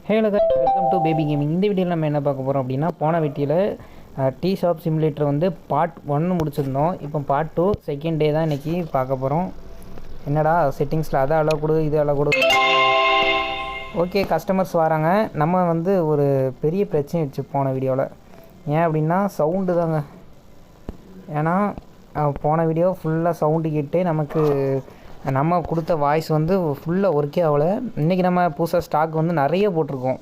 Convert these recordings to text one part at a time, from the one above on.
Hello guys, welcome to baby gaming. இந்த வீடியோவில் நம்ம என்ன பார்க்க போகிறோம் அப்படின்னா, போன வீடியோவில் டீ ஷாப் சிமுலேட்டர் வந்து பார்ட் 1 முடிச்சிருந்தோம். இப்போ பார்ட் 2 செகண்ட் டே தான் இன்றைக்கி பார்க்க போகிறோம். என்னடா செட்டிங்ஸில் அதை அலோவ் கொடு, இது அலோவ் கொடு. ஓகே, கஸ்டமர்ஸ் வராங்க. நம்ம வந்து ஒரு பெரிய பிரச்சனை வச்சு போன வீடியோவில். ஏன் அப்படின்னா சவுண்டு தாங்க. ஏன்னா போன வீடியோ ஃபுல்லாக சவுண்டு கேட்டு நமக்கு நம்ம கொடுத்த வாய்ஸ் வந்து ஃபுல்லாக ஒர்க்கே ஆகலை. இன்றைக்கி நம்ம புதுசாக ஸ்டாக் வந்து நிறைய போட்டிருக்கோம்.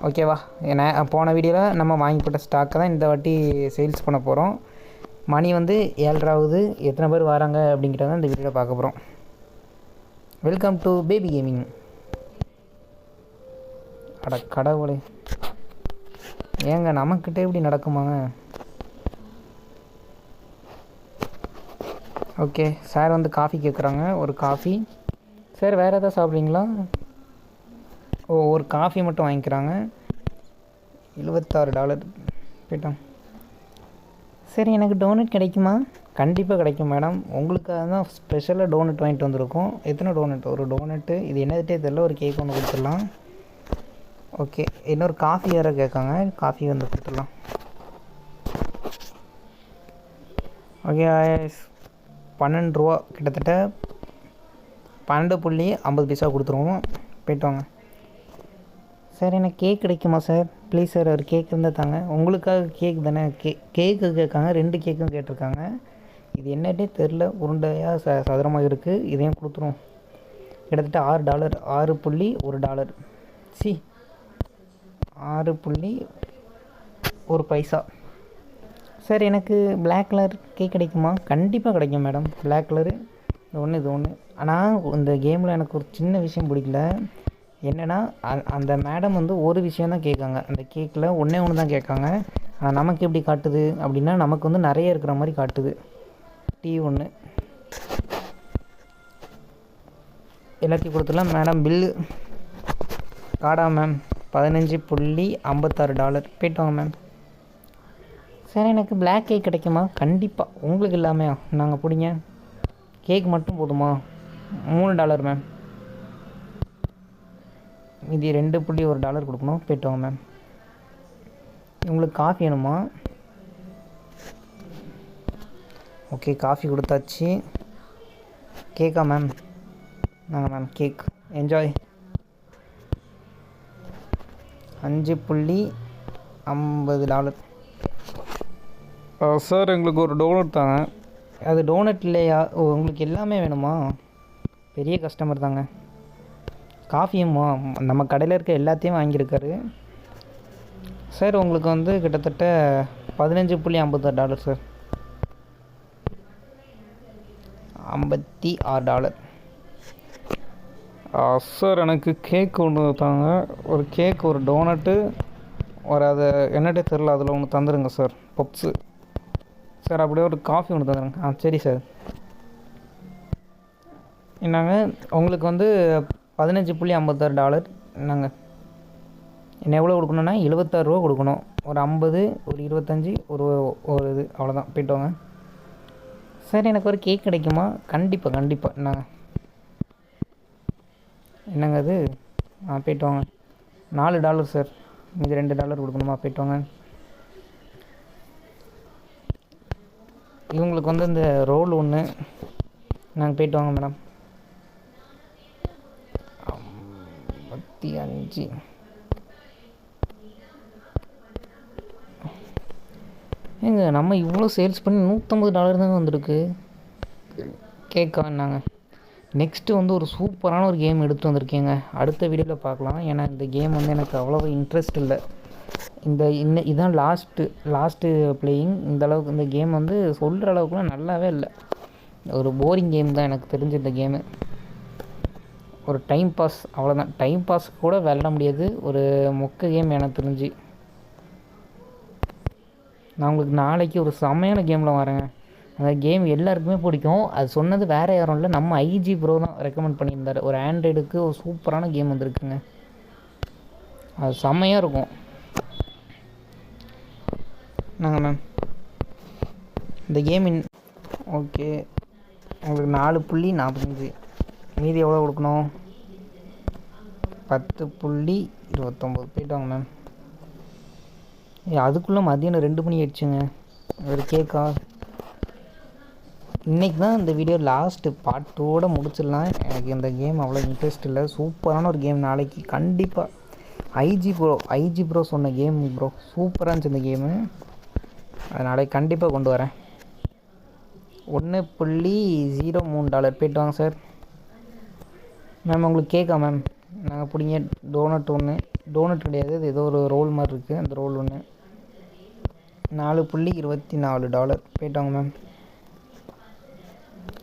ஓகேவா? ஏன்னா போன வீடியோவில் நம்ம வாங்கி போட்ட ஸ்டாக்கை தான் இந்த வாட்டி சேல்ஸ் பண்ண போகிறோம். மணி வந்து 7:30. எத்தனை பேர் வராங்க அப்படிங்கிறத இந்த வீடியோவில் பார்க்க போகிறோம். Welcome to baby gaming. அட கடவுளே, ஏங்க நமக்கிட்ட எப்படி நடக்குமாங்க? ஓகே, சார் வந்து காஃபி கேட்குறாங்க. ஒரு காஃபி. சார் வேறு எதாவது சாப்பிட்றீங்களா? ஒரு காஃபி மட்டும் வாங்கிக்கிறாங்க. $76 போயிட்டோம். சரி, எனக்கு டோனட் கிடைக்குமா? கண்டிப்பாக கிடைக்கும் மேடம். உங்களுக்காக தான் ஸ்பெஷலாக டோனட் வாங்கிட்டு வந்திருக்கோம். எத்தனை டோனட்? ஒரு டோனட்டு. இது என்னதுட்டே தெரியல. ஒரு கேக் ஒன்று கொடுத்துடலாம். ஓகே, இன்னொரு காஃபி வேறு கேட்காங்க. காஃபி வந்து கொடுத்துடலாம். ஓகே, $12 கிட்டத்தட்ட 12.50 கொடுத்துருவோம். போய்ட்டு வாங்க. சார், எனக்கு கேக் கிடைக்குமா சார்? ப்ளீஸ் சார், ஒரு கேக் இருந்தால் தாங்க. உங்களுக்காக கேக் தானே. கேக்கு கேட்காங்க. 2 கேக்கும் கேட்டிருக்காங்க. இது என்னட்டே தெரில. உருண்டையாக சதுரமாக இருக்குது. இதையும் கொடுத்துருவோம். கிட்டத்தட்ட $6. $6.1 சி 6.1 சார், எனக்கு பிளாக் கலர் கேக் கிடைக்குமா? கண்டிப்பாக கிடைக்கும் மேடம். பிளாக் கலரு இது ஒன்று. ஆனால் இந்த கேமில் எனக்கு ஒரு சின்ன விஷயம் பிடிக்கல. என்னென்னா அந்த மேடம் வந்து ஒரு விஷயம் தான் கேட்காங்க. அந்த கேக்கில் ஒன்று தான் கேட்காங்க. ஆனால் நமக்கு எப்படி காட்டுது அப்படின்னா, நமக்கு வந்து நிறைய இருக்கிற மாதிரி காட்டுது. டீ ஒன்று எல்லாத்தையும் கொடுத்துடலாம். மேடம் பில்லு காடா மேம்? $15.56 போய்ட்டு வாங்க மேம். சார், எனக்கு பிளாக் கேக் கிடைக்குமா? கண்டிப்பாக. உங்களுக்கு இல்லாமல் நாங்கள் பிடிங்க. கேக் மட்டும் போதுமா? $3 மேம். இது $2.1 கொடுக்கணும். போய்ட்டு வாங்க மேம். உங்களுக்கு காஃபி வேணுமா? ஓகே, காஃபி கொடுத்தாச்சு. கேக்கா மேம்? நாங்கள் மேம் கேக். என்ஜாய். $5.50. சார், எங்களுக்கு ஒரு டோனட் தாங்க. அது டோனட் இல்லையா? உங்களுக்கு எல்லாமே வேணுமா? பெரிய கஸ்டமர் தாங்க. காஃபியுமா? நம்ம கடையில் இருக்க எல்லாத்தையும் வாங்கியிருக்காரு. சார், உங்களுக்கு வந்து கிட்டத்தட்ட $15.56 சார். $56. சார், எனக்கு கேக் ஒன்று தாங்க. ஒரு கேக், ஒரு டோனட்டு, ஒரு அது என்னட்டே தெரில, அதில் ஒன்று தந்துடுங்க சார். Puffs sir. அப்படியே ஒரு காஃபி ஒன்று தந்துடுங்க. சரி சார். என்னங்க உங்களுக்கு வந்து $15.56. என்னங்க என்ன எவ்வளோ கொடுக்கணுன்னா $76 கொடுக்கணும். ஒரு 50, ஒரு 25, ஒரு இது அவ்வளோதான். போய்ட்டு வாங்க. சார், எனக்கு ஒரு கேக் கிடைக்குமா? கண்டிப்பாக. என்னங்க அது? போய்ட்டு வாங்க. $4 சார். இது $2 கொடுக்கணுமா? போய்ட்டு வாங்க. இவங்களுக்கு வந்து இந்த ரோல் ஒன்று. நாங்கள் போய்ட்டு வாங்க மேடம். 55. ஏங்க நம்ம இவ்வளோ சேல்ஸ் பண்ணி $150 தாங்க வந்திருக்கு. கேட்க வேணாங்க. நெக்ஸ்ட்டு வந்து ஒரு சூப்பரான ஒரு கேம் எடுத்துகிட்டு வந்திருக்கேங்க. அடுத்த வீடியோவில் பார்க்கலாம். ஏன்னா இந்த கேம் வந்து எனக்கு அவ்வளோ இன்ட்ரெஸ்ட் இல்லை. இதுதான் லாஸ்ட்டு பிளேயிங். அளவுக்கு இந்த கேம் வந்து சொல்கிற அளவுக்குலாம் நல்லாவே இல்லை. ஒரு போரிங் கேம் தான் எனக்கு தெரிஞ்ச இந்த கேமு. ஒரு டைம் பாஸ், அவ்வளோதான். டைம் பாஸ் கூட விளையாட முடியாது. ஒரு மொக்க கேம் எனக்கு தெரிஞ்சு. நான் உங்களுக்கு நாளைக்கு ஒரு செம்மையான கேமில் வரேங்க. அந்த கேம் எல்லாருக்குமே பிடிக்கும். அது சொன்னது வேறு யாரும் இல்லை, நம்ம ஐஜி ப்ரோ தான் ரெக்கமெண்ட் பண்ணியிருந்தார். ஒரு ஆண்ட்ராய்டுக்கு ஒரு சூப்பரான கேம் வந்திருக்குங்க. அது செம்மையாக இருக்கும். நாங்கள் மேம் இந்த கேம் ஓகே, உங்களுக்கு $4.45. மீதி எவ்வளோ கொடுக்கணும்? 10.29 போய்ட்டு வாங்க மேம். அதுக்குள்ளே மதியானம் 2 மணி ஆயிடுச்சுங்க. ஒரு கேக்கா இன்றைக்கி தான் இந்த வீடியோ லாஸ்ட்டு பார்ட் 2 முடிச்சிடலாம். எனக்கு இந்த கேம் அவ்வளோ இன்ட்ரெஸ்ட் இல்லை. சூப்பரான ஒரு கேம். நாளைக்கு கண்டிப்பாக ஐஜி ப்ரோ சொன்ன கேம் ப்ரோ சூப்பராக இருந்துச்சு இந்த கேமு. அது நாளைக்கு கண்டிப்பாக கொண்டு வரேன். $1.03 போய்ட்டு வாங்க சார். மேம் உங்களுக்கு கேட்கா மேம்? நாங்கள் பிடிங்க டோனட் ஒன்று. டோனட் கிடையாது, இது ஏதோ ஒரு ரோல் மாதிரி இருக்குது. அந்த ரோல் ஒன்று $4.24 போய்ட்டு வாங்க மேம்.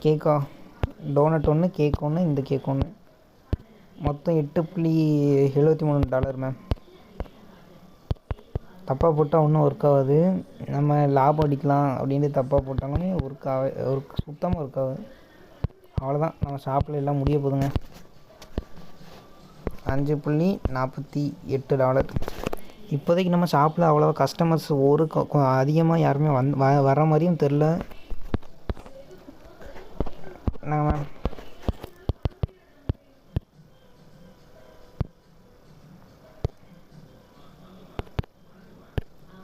கேக்கா டோனட் ஒன்று, கேக் ஒன்று, இந்த கேக் ஒன்று, மொத்தம் $8.73 மேம். தப்பாக போட்டால் ஒன்றும் ஒர்க் ஆகாது. நம்ம லாபம் அடிக்கலாம் அப்படின்னு தப்பாக போட்டாலுமே சுத்தமாக ஒர்க் ஆகுது. அவ்வளோதான், நம்ம ஷாப்பில் எல்லாம் முடிய போதுங்க. $5.48. இப்போதைக்கு நம்ம ஷாப்பில் அவ்வளோவா கஸ்டமர்ஸ் அதிகமாக யாருமே வர மாதிரியும் தெரில. என்னங்க மேம்?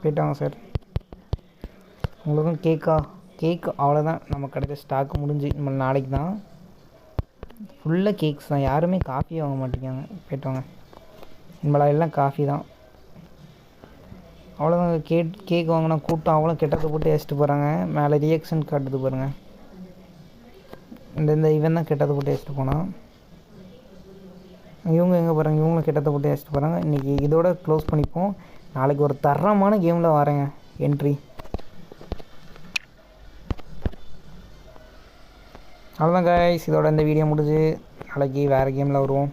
போயிட்டாங்க சார். உங்களுக்கும் கேக்கு அவ்வளோதான். நம்ம கிடைச்ச ஸ்டாக்கு முடிஞ்சு நம்ம நாளைக்கு தான் ஃபுல்லாக கேக்ஸ் தான். யாருமே காஃபி வாங்க மாட்டேங்காங்க. போய்ட்டோங்க. நம்மளா எல்லாம் காஃபி தான். அவ்வளோதாங்க. கேக் வாங்கினா கூட்டம் அவ்வளோ கெட்டத்தை போட்டு ஏசிட்டு போகிறாங்க. மேலே ரியாக்ஷன் காட்டுது பாருங்கள். இந்த இவன் தான் கெட்டத்தை போட்டு ஏசிட்டு போனான். இவங்க எங்கே போகிறாங்க? இவங்களும் கெட்டத்தை போட்டு ஏசிட்டு போகிறாங்க. இன்றைக்கி இதோட க்ளோஸ் பண்ணிப்போம். நாளைக்கு ஒரு தரமான கேமில் வரேங்க என்ட்ரி. அவ்வளோதான் கைஸ், இதோட இந்த வீடியோ முடிஞ்சு. நாளைக்கு வேறு கேமில் வருவோம்.